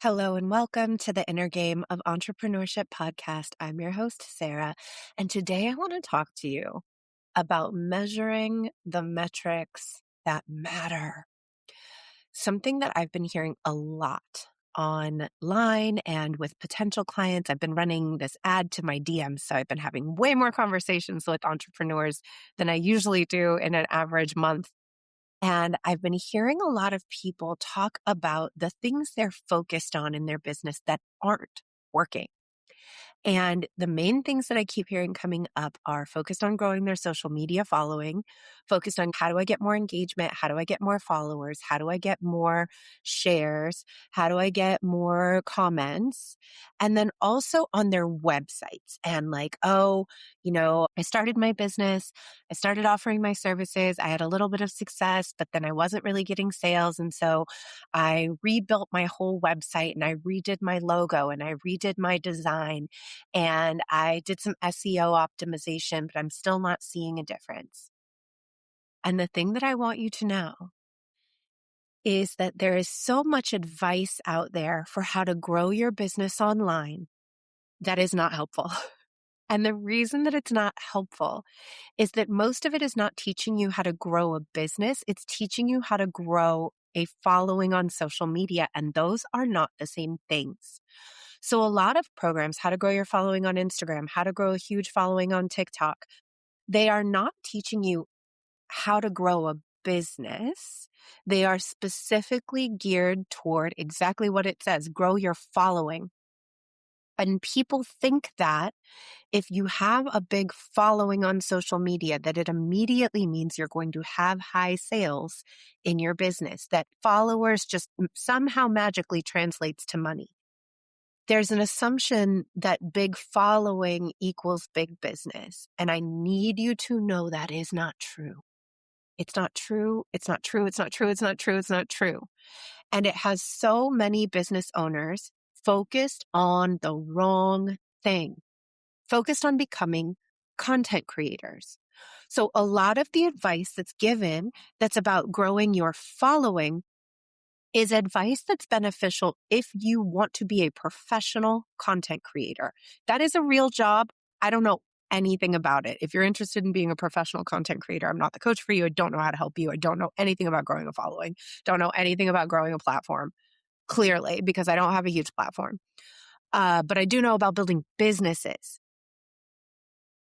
Hello and welcome to the Inner Game of Entrepreneurship podcast. I'm your host, Sarah, and today I want to talk to you about measuring the metrics that matter. Something that I've been hearing a lot online and with potential clients. I've been running this ad to my DMs, so I've been having way more conversations with entrepreneurs than I usually do in an average month. And I've been hearing a lot of people talk about the things they're focused on in their business that aren't working. And the main things that I keep hearing coming up are focused on growing their social media following, focused on how do I get more engagement? How do I get more followers? How do I get more shares? How do I get more comments? And then also on their websites and I started my business. I started offering my services. I had a little bit of success, but then I wasn't really getting sales. And so I rebuilt my whole website and I redid my logo and I redid my design. And I did some SEO optimization, but I'm still not seeing a difference. And the thing that I want you to know is that there is so much advice out there for how to grow your business online that is not helpful. And the reason that it's not helpful is that most of it is not teaching you how to grow a business. It's teaching you how to grow a following on social media. And those are not the same things. So a lot of programs, how to grow your following on Instagram, how to grow a huge following on TikTok, they are not teaching you how to grow a business. They are specifically geared toward exactly what it says, grow your following. And people think that if you have a big following on social media, that it immediately means you're going to have high sales in your business, that followers just somehow magically translates to money. There's an assumption that big following equals big business. And I need you to know that is not true. It's not true. It's not true. It's not true. It's not true. It's not true. And it has so many business owners focused on the wrong thing, focused on becoming content creators. So a lot of the advice that's given that's about growing your following is advice that's beneficial if you want to be a professional content creator. That is a real job. I don't know anything about it. If you're interested in being a professional content creator, I'm not the coach for you. I don't know how to help you. I don't know anything about growing a following. Don't know anything about growing a platform, clearly, because I don't have a huge platform. But I do know about building businesses.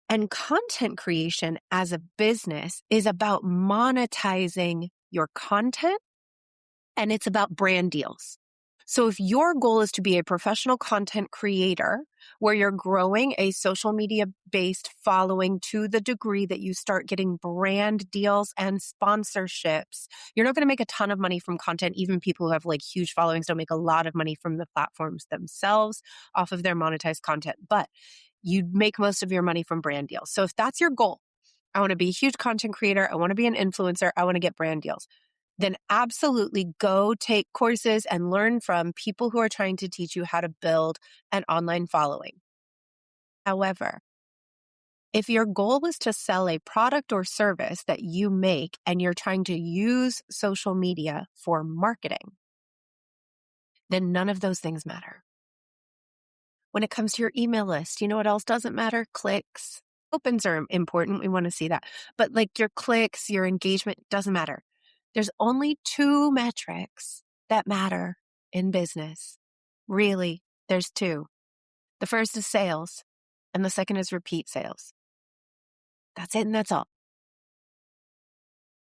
And content creation as a business is about monetizing your content, and it's about brand deals. So if your goal is to be a professional content creator where you're growing a social media based following to the degree that you start getting brand deals and sponsorships, you're not going to make a ton of money from content. Even people who have like huge followings don't make a lot of money from the platforms themselves off of their monetized content, but you make most of your money from brand deals. So if that's your goal, I want to be a huge content creator. I want to be an influencer. I want to get brand deals. Then absolutely go take courses and learn from people who are trying to teach you how to build an online following. However, if your goal is to sell a product or service that you make and you're trying to use social media for marketing, then none of those things matter. When it comes to your email list, you know what else doesn't matter? Clicks. Opens are important. We want to see that. But like your clicks, your engagement doesn't matter. There's only two metrics that matter in business. Really, there's two. The first is sales, and the second is repeat sales. That's it, and that's all.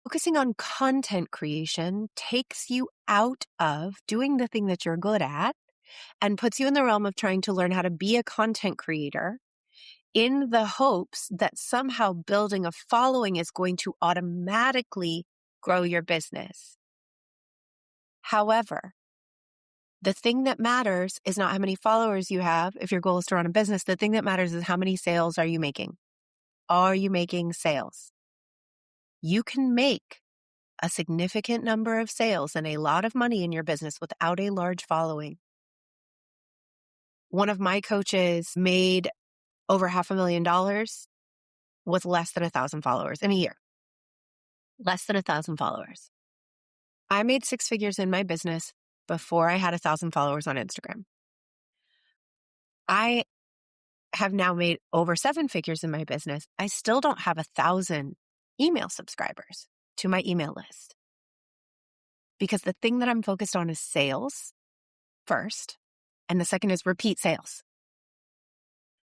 Focusing on content creation takes you out of doing the thing that you're good at and puts you in the realm of trying to learn how to be a content creator in the hopes that somehow building a following is going to automatically grow your business. However, the thing that matters is not how many followers you have if your goal is to run a business. The thing that matters is how many sales are you making? Are you making sales? You can make a significant number of sales and a lot of money in your business without a large following. One of my coaches made over $500,000 with less than 1,000 followers in a year. Less than 1,000 followers. I made six figures in my business before I had 1,000 followers on Instagram. I have now made over 7 figures in my business. I still don't have 1,000 email subscribers to my email list because the thing that I'm focused on is sales first, and the second is repeat sales.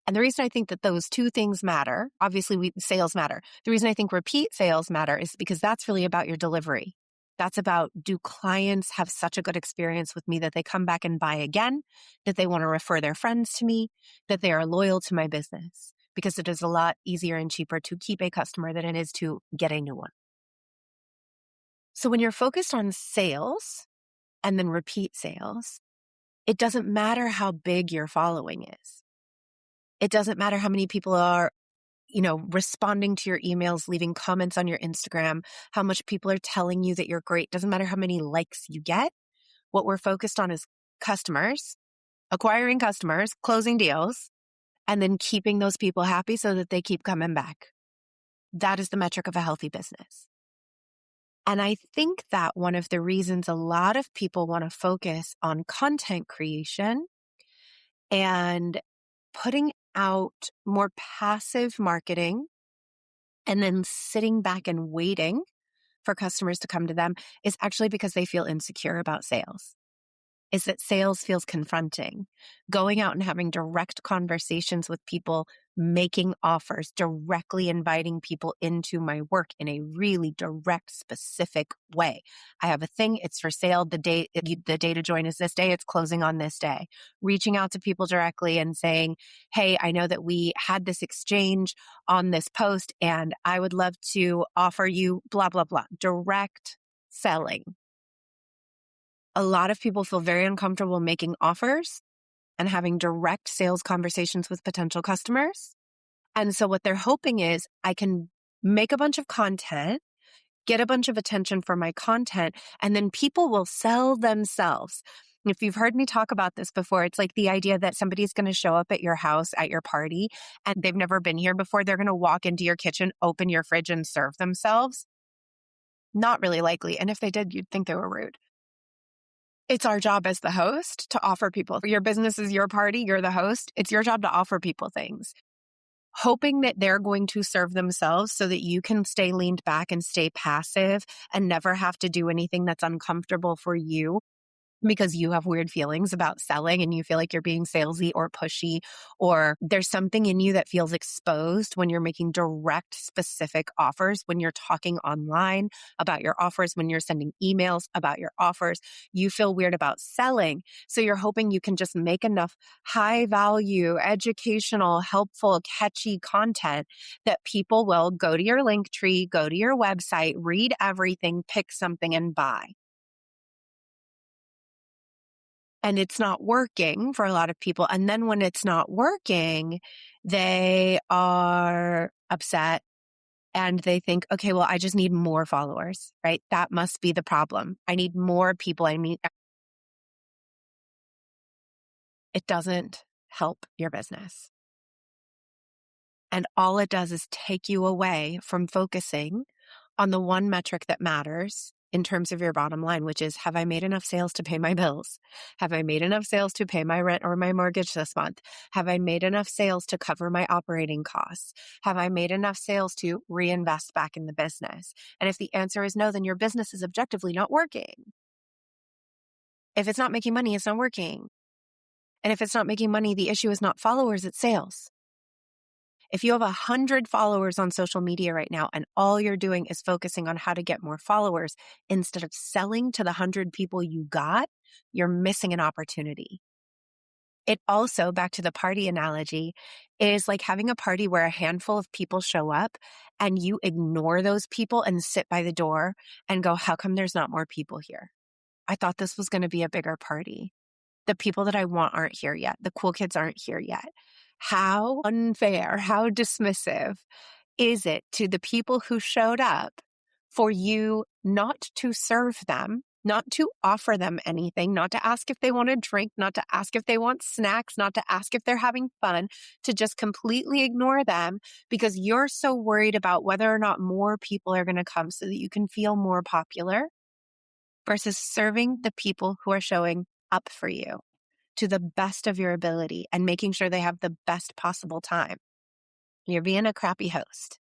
And the reason I think that those two things matter, obviously sales matter. The reason I think repeat sales matter is because that's really about your delivery. That's about, do clients have such a good experience with me that they come back and buy again, that they want to refer their friends to me, that they are loyal to my business? Because it is a lot easier and cheaper to keep a customer than it is to get a new one. So when you're focused on sales and then repeat sales, it doesn't matter how big your following is. It doesn't matter how many people are, responding to your emails, leaving comments on your Instagram, how much people are telling you that you're great. Doesn't matter how many likes you get. What we're focused on is customers, acquiring customers, closing deals, and then keeping those people happy so that they keep coming back. That is the metric of a healthy business. And I think that one of the reasons a lot of people want to focus on content creation and putting out more passive marketing and then sitting back and waiting for customers to come to them is actually because they feel insecure about sales. Is that sales feels confronting. Going out and having direct conversations with people, making offers, directly inviting people into my work in a really direct, specific way. I have a thing, it's for sale. The day to join is this day, it's closing on this day. Reaching out to people directly and saying, hey, I know that we had this exchange on this post and I would love to offer you blah, blah, blah. Direct selling. A lot of people feel very uncomfortable making offers and having direct sales conversations with potential customers. And so what they're hoping is, I can make a bunch of content, get a bunch of attention for my content, and then people will sell themselves. If you've heard me talk about this before, it's like the idea that somebody's going to show up at your house, at your party, and they've never been here before. They're going to walk into your kitchen, open your fridge, and serve themselves. Not really likely. And if they did, you'd think they were rude. It's our job as the host to offer people. Your business is your party. You're the host. It's your job to offer people things. Hoping that they're going to serve themselves so that you can stay leaned back and stay passive and never have to do anything that's uncomfortable for you because you have weird feelings about selling and you feel like you're being salesy or pushy, or there's something in you that feels exposed when you're making direct, specific offers, when you're talking online about your offers, when you're sending emails about your offers. You feel weird about selling. So you're hoping you can just make enough high value, educational, helpful, catchy content that people will go to your link tree, go to your website, read everything, pick something and buy. And it's not working for a lot of people. And then when it's not working, they are upset and they think, okay, well, I just need more followers, right? That must be the problem. I need more people. It doesn't help your business. And all it does is take you away from focusing on the one metric that matters in terms of your bottom line, which is, have I made enough sales to pay my bills? Have I made enough sales to pay my rent or my mortgage this month? Have I made enough sales to cover my operating costs? Have I made enough sales to reinvest back in the business? And if the answer is no, then your business is objectively not working. If it's not making money, it's not working. And if it's not making money, the issue is not followers, it's sales. If you have 100 followers on social media right now and all you're doing is focusing on how to get more followers instead of selling to the 100 people you got, you're missing an opportunity. It also, back to the party analogy, is like having a party where a handful of people show up and you ignore those people and sit by the door and go, how come there's not more people here? I thought this was going to be a bigger party. The people that I want aren't here yet. The cool kids aren't here yet. How unfair, how dismissive is it to the people who showed up for you not to serve them, not to offer them anything, not to ask if they want a drink, not to ask if they want snacks, not to ask if they're having fun, to just completely ignore them because you're so worried about whether or not more people are going to come so that you can feel more popular? versus serving the people who are showing up for you to the best of your ability and making sure they have the best possible time. You're being a crappy host.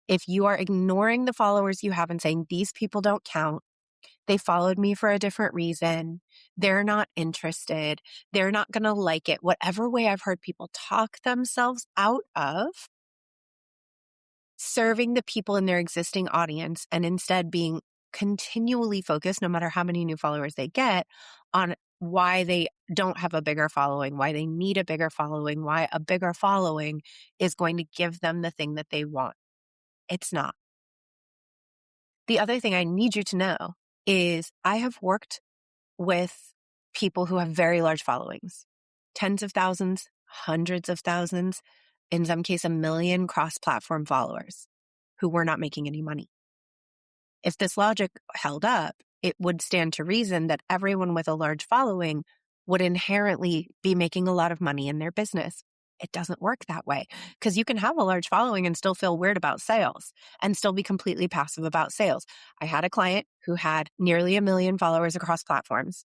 If you are ignoring the followers you have and saying, these people don't count, they followed me for a different reason, they're not interested, they're not going to like it, whatever way I've heard people talk themselves out of serving the people in their existing audience and instead being continually focused, no matter how many new followers they get, on why they don't have a bigger following, why they need a bigger following, why a bigger following is going to give them the thing that they want. It's not. The other thing I need you to know is I have worked with people who have very large followings, tens of thousands, hundreds of thousands, in some case, 1 million cross-platform followers who were not making any money. If this logic held up, it would stand to reason that everyone with a large following would inherently be making a lot of money in their business. It doesn't work that way because you can have a large following and still feel weird about sales and still be completely passive about sales. I had a client who had nearly 1 million followers across platforms.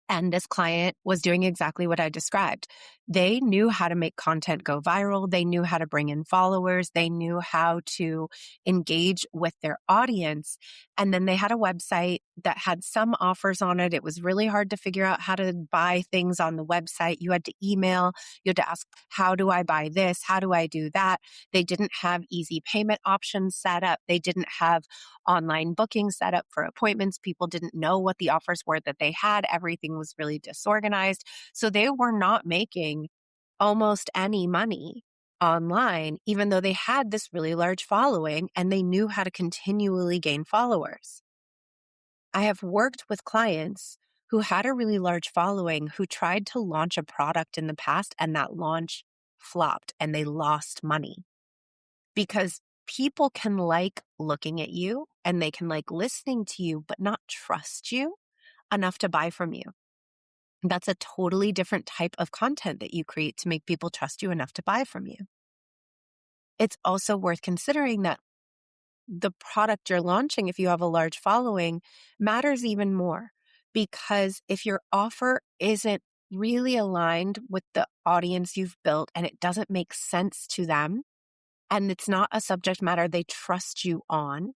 And this client was doing exactly what I described. They knew how to make content go viral. They knew how to bring in followers. They knew how to engage with their audience. And then they had a website that had some offers on it. It was really hard to figure out how to buy things on the website. You had to email, you had to ask, how do I buy this? How do I do that? They didn't have easy payment options set up. They didn't have online booking set up for appointments. People didn't know what the offers were that they had. Everything was really disorganized. So they were not making almost any money online, even though they had this really large following and they knew how to continually gain followers. I have worked with clients who had a really large following who tried to launch a product in the past and that launch flopped and they lost money because people can like looking at you and they can like listening to you, but not trust you enough to buy from you. That's a totally different type of content that you create to make people trust you enough to buy from you. It's also worth considering that the product you're launching, if you have a large following, matters even more because if your offer isn't really aligned with the audience you've built and it doesn't make sense to them, and it's not a subject matter they trust you on,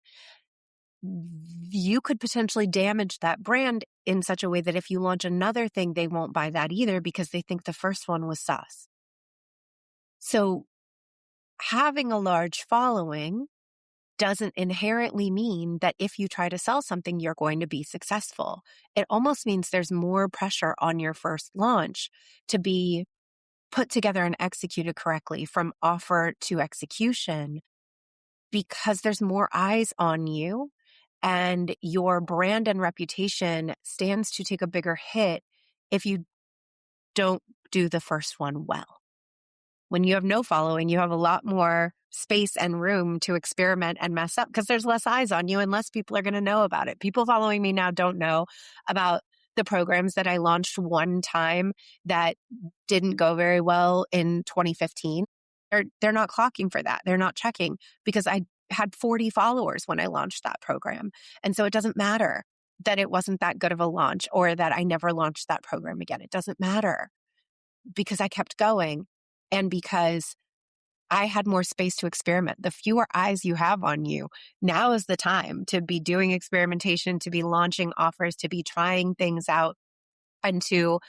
you could potentially damage that brand in such a way that if you launch another thing, they won't buy that either because they think the first one was sus. So having a large following doesn't inherently mean that if you try to sell something, you're going to be successful. It almost means there's more pressure on your first launch to be put together and executed correctly from offer to execution because there's more eyes on you and your brand and reputation stands to take a bigger hit if you don't do the first one well. When you have no following, you have a lot more space and room to experiment and mess up because there's less eyes on you and less people are going to know about it. People following me now don't know about the programs that I launched one time that didn't go very well in 2015. They're not clocking for that. They're not checking because I had 40 followers when I launched that program. And so it doesn't matter that it wasn't that good of a launch or that I never launched that program again. It doesn't matter because I kept going and because I had more space to experiment. The fewer eyes you have on you, now is the time to be doing experimentation, to be launching offers, to be trying things out, and to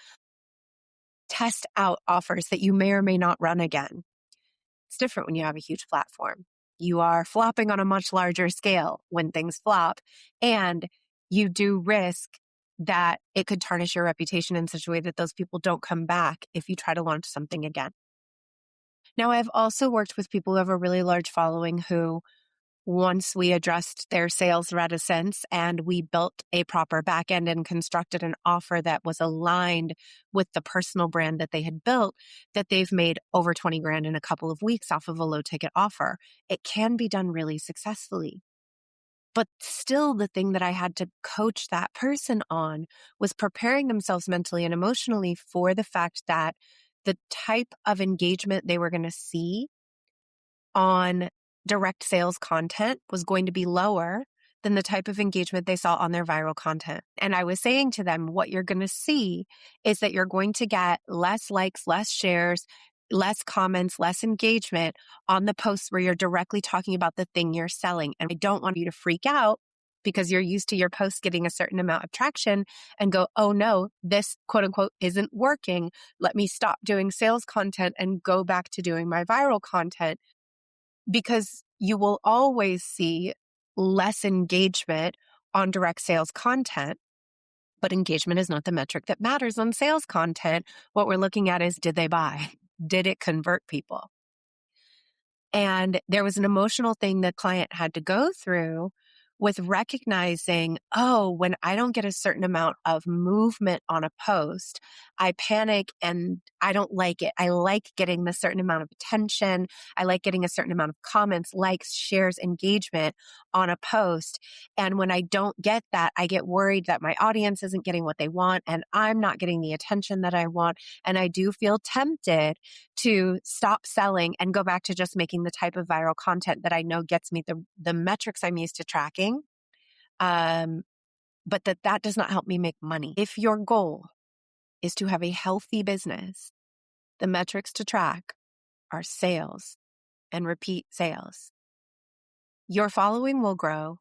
test out offers that you may or may not run again. It's different when you have a huge platform. You are flopping on a much larger scale when things flop, and you do risk that it could tarnish your reputation in such a way that those people don't come back if you try to launch something again. Now, I've also worked with people who have a really large following who, once we addressed their sales reticence and we built a proper backend and constructed an offer that was aligned with the personal brand that they had built, that they've made over 20 grand in a couple of weeks off of a low ticket offer. It can be done really successfully. But still, the thing that I had to coach that person on was preparing themselves mentally and emotionally for the fact that the type of engagement they were going to see on direct sales content was going to be lower than the type of engagement they saw on their viral content. And I was saying to them, what you're going to see is that you're going to get less likes, less shares, less comments, less engagement on the posts where you're directly talking about the thing you're selling. And I don't want you to freak out because you're used to your posts getting a certain amount of traction and go, oh no, this quote unquote isn't working. Let me stop doing sales content and go back to doing my viral content, because you will always see less engagement on direct sales content. But engagement is not the metric that matters on sales content. What we're looking at is, did they buy? Did it convert people? And there was an emotional thing the client had to go through with recognizing, oh, when I don't get a certain amount of movement on a post, I panic and I don't like it. I like getting the certain amount of attention. I like getting a certain amount of comments, likes, shares, engagement on a post. And when I don't get that, I get worried that my audience isn't getting what they want and I'm not getting the attention that I want. And I do feel tempted to stop selling and go back to just making the type of viral content that I know gets me the metrics I'm used to tracking. But that does not help me make money. If your goal is to have a healthy business, the metrics to track are sales and repeat sales. Your following will grow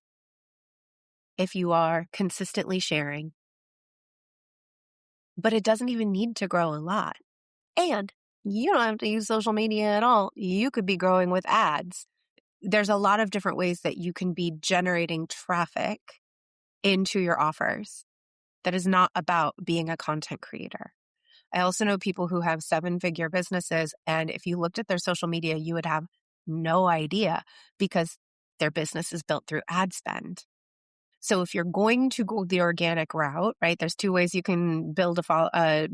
if you are consistently sharing, but it doesn't even need to grow a lot. And you don't have to use social media at all. You could be growing with ads. There's a lot of different ways that you can be generating traffic into your offers that is not about being a content creator. I also know people who have 7-figure businesses, and if you looked at their social media, you would have no idea because their business is built through ad spend. So if you're going to go the organic route, right, there's 2 ways you can build a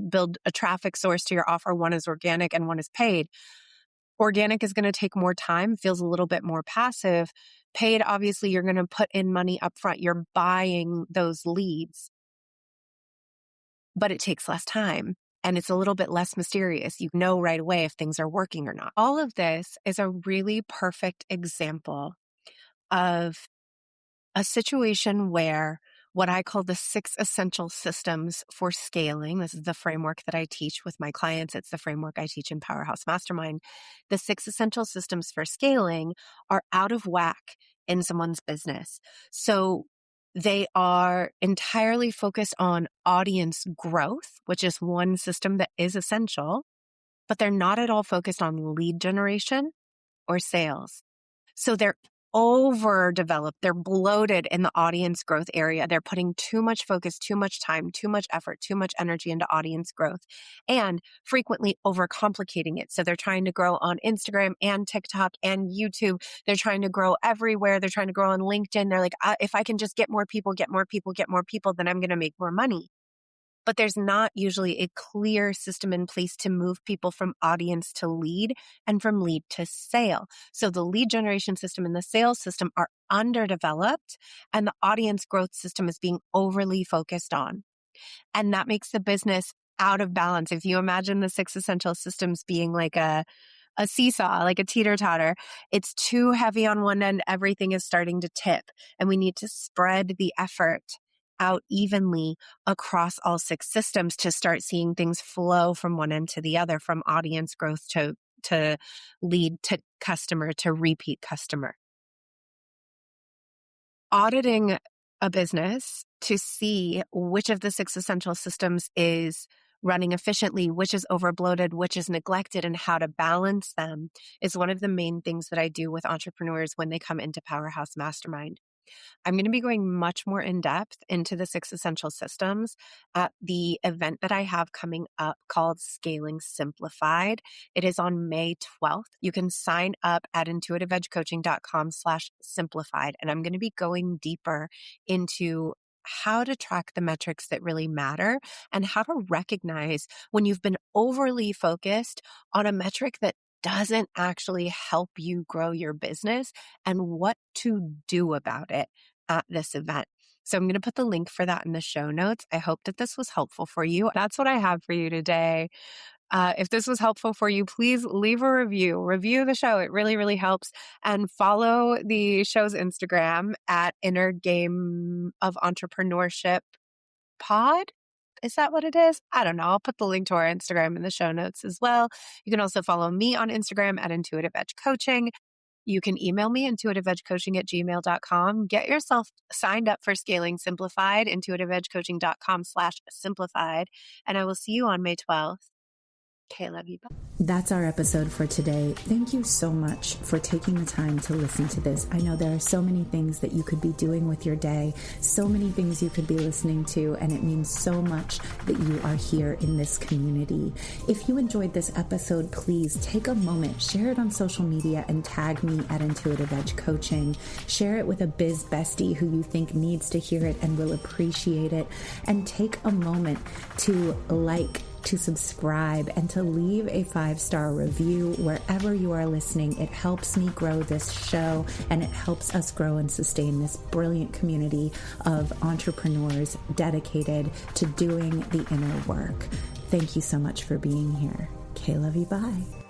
traffic source to your offer. One is organic and one is paid. Organic is going to take more time, feels a little bit more passive. Paid, obviously, you're going to put in money up front. You're buying those leads, but it takes less time and it's a little bit less mysterious. You know right away if things are working or not. All of this is a really perfect example of a situation where what I call the 6 essential systems for scaling. This is the framework that I teach with my clients. It's the framework I teach in Powerhouse Mastermind. The 6 essential systems for scaling are out of whack in someone's business. So they are entirely focused on audience growth, which is one system that is essential, but they're not at all focused on lead generation or sales. So they're overdeveloped. They're bloated in the audience growth area. They're putting too much focus, too much time, too much effort, too much energy into audience growth and frequently overcomplicating it. So they're trying to grow on Instagram and TikTok and YouTube. They're trying to grow everywhere. They're trying to grow on LinkedIn. They're like, if I can just get more people, then I'm going to make more money. But there's not usually a clear system in place to move people from audience to lead and from lead to sale. So the lead generation system and the sales system are underdeveloped, and the audience growth system is being overly focused on. And that makes the business out of balance. If you imagine the 6 essential systems being like a seesaw, like a teeter-totter, it's too heavy on one end, everything is starting to tip, and we need to spread the effort out evenly across all 6 systems to start seeing things flow from one end to the other, from audience growth to lead to customer to repeat customer. Auditing a business to see which of the 6 essential systems is running efficiently, which is overbloated, which is neglected, and how to balance them is one of the main things that I do with entrepreneurs when they come into Powerhouse Mastermind. I'm going to be going much more in depth into the 6 essential systems at the event that I have coming up called Scaling Simplified. It is on May 12th. You can sign up at intuitiveedgecoaching.com/simplified. And I'm going to be going deeper into how to track the metrics that really matter and how to recognize when you've been overly focused on a metric that doesn't actually help you grow your business and what to do about it at this event. So I'm going to put the link for that in the show notes. I hope that this was helpful for you. That's what I have for you today. If this was helpful for you, please leave a review the show. It really, really helps. And follow the show's Instagram at Inner Game of Entrepreneurship Pod. Is that what it is? I don't know. I'll put the link to our Instagram in the show notes as well. You can also follow me on Instagram at Intuitive Edge Coaching. You can email me, intuitiveedgecoaching@gmail.com. Get yourself signed up for Scaling Simplified, intuitiveedgecoaching.com/simplified. And I will see you on May 12th. Okay, love you. Bye. That's our episode for today. Thank you so much for taking the time to listen to this. I know there are so many things that you could be doing with your day, so many things you could be listening to, and it means so much that you are here in this community. If you enjoyed this episode, please take a moment, share it on social media, and tag me at Intuitive Edge Coaching. Share it with a biz bestie who you think needs to hear it and will appreciate it. And take a moment to to subscribe, and to leave a 5-star review wherever you are listening. It helps me grow this show, and it helps us grow and sustain this brilliant community of entrepreneurs dedicated to doing the inner work. Thank you so much for being here. Okay, love you. Bye.